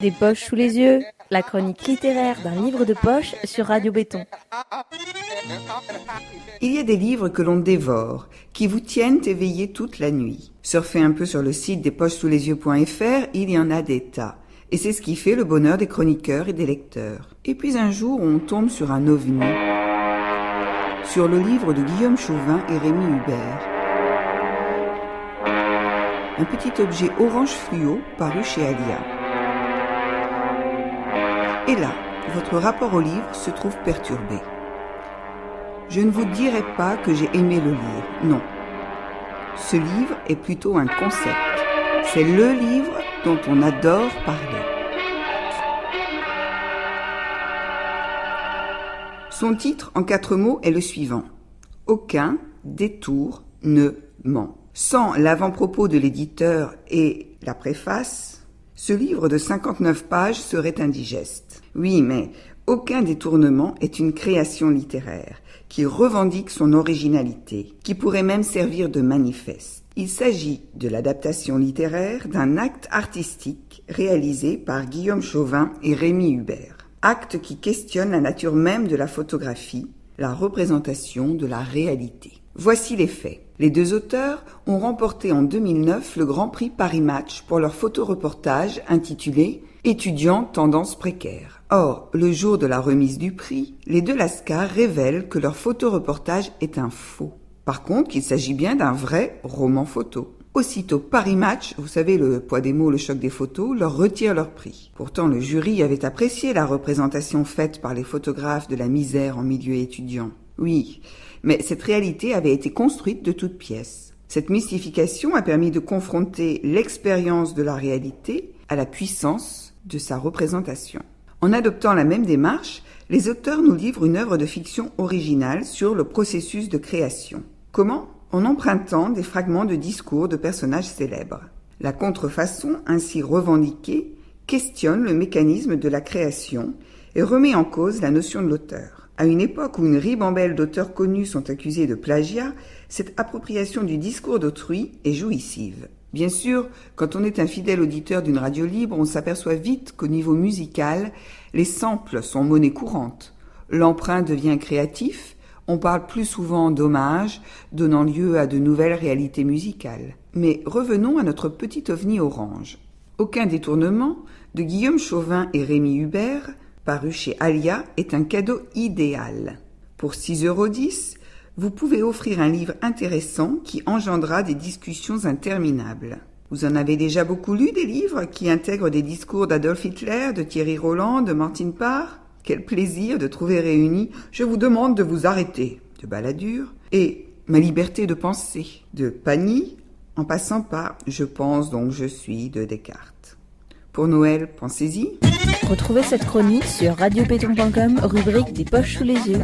Des poches sous les yeux, la chronique littéraire d'un livre de poche sur Radio Béton. Il y a des livres que l'on dévore, qui vous tiennent éveillés toute la nuit. Surfez un peu sur le site des pochesouslesyeux.fr, il y en a des tas. Et c'est ce qui fait le bonheur des chroniqueurs et des lecteurs. Et puis un jour, on tombe sur un ovni. Sur le livre de Guillaume Chauvin et Rémi Hubert. Un petit objet orange fluo paru chez Alia. Et là, votre rapport au livre se trouve perturbé. Je ne vous dirai pas que j'ai aimé le lire, non. Ce livre est plutôt un concept. C'est le livre dont on adore parler. Son titre, en 4 mots, est le suivant. Aucun détour ne ment. Sans l'avant-propos de l'éditeur et la préface, ce livre de 59 pages serait indigeste. Oui, mais aucun détournement est une création littéraire qui revendique son originalité, qui pourrait même servir de manifeste. Il s'agit de l'adaptation littéraire d'un acte artistique réalisé par Guillaume Chauvin et Rémi Hubert. Acte qui questionne la nature même de la photographie, la représentation de la réalité. Voici les faits. Les deux auteurs ont remporté en 2009 le Grand Prix Paris Match pour leur photoreportage intitulé « Étudiants tendance précaire ». Or, le jour de la remise du prix, les deux lascars révèlent que leur photoreportage est un faux. Par contre, qu'il s'agit bien d'un vrai roman photo. Aussitôt, Paris Match, vous savez, le poids des mots, le choc des photos, leur retire leur prix. Pourtant, le jury avait apprécié la représentation faite par les photographes de la misère en milieu étudiant. Oui, mais cette réalité avait été construite de toutes pièces. Cette mystification a permis de confronter l'expérience de la réalité à la puissance de sa représentation. En adoptant la même démarche, les auteurs nous livrent une œuvre de fiction originale sur le processus de création. Comment ? En empruntant des fragments de discours de personnages célèbres. La contrefaçon, ainsi revendiquée, questionne le mécanisme de la création et remet en cause la notion de l'auteur. À une époque où une ribambelle d'auteurs connus sont accusés de plagiat, cette appropriation du discours d'autrui est jouissive. Bien sûr, quand on est un fidèle auditeur d'une radio libre, on s'aperçoit vite qu'au niveau musical, les samples sont monnaie courante. L'emprunt devient créatif, on parle plus souvent d'hommage, donnant lieu à de nouvelles réalités musicales. Mais revenons à notre petit ovni orange. Aucun détournement de Guillaume Chauvin et Rémi Hubert, paru chez Alia, est un cadeau idéal. Pour 6,10 €, vous pouvez offrir un livre intéressant qui engendra des discussions interminables. Vous en avez déjà beaucoup lu des livres qui intègrent des discours d'Adolf Hitler, de Thierry Roland, de Martin Parr ? Quel plaisir de trouver réunis « Je vous demande de vous arrêter » de Balladur et « Ma liberté de penser » de Pagny, en passant par « Je pense donc je suis » de Descartes. Pour Noël, pensez-y. Retrouvez cette chronique sur radiobéton.com, rubrique des poches sous les yeux.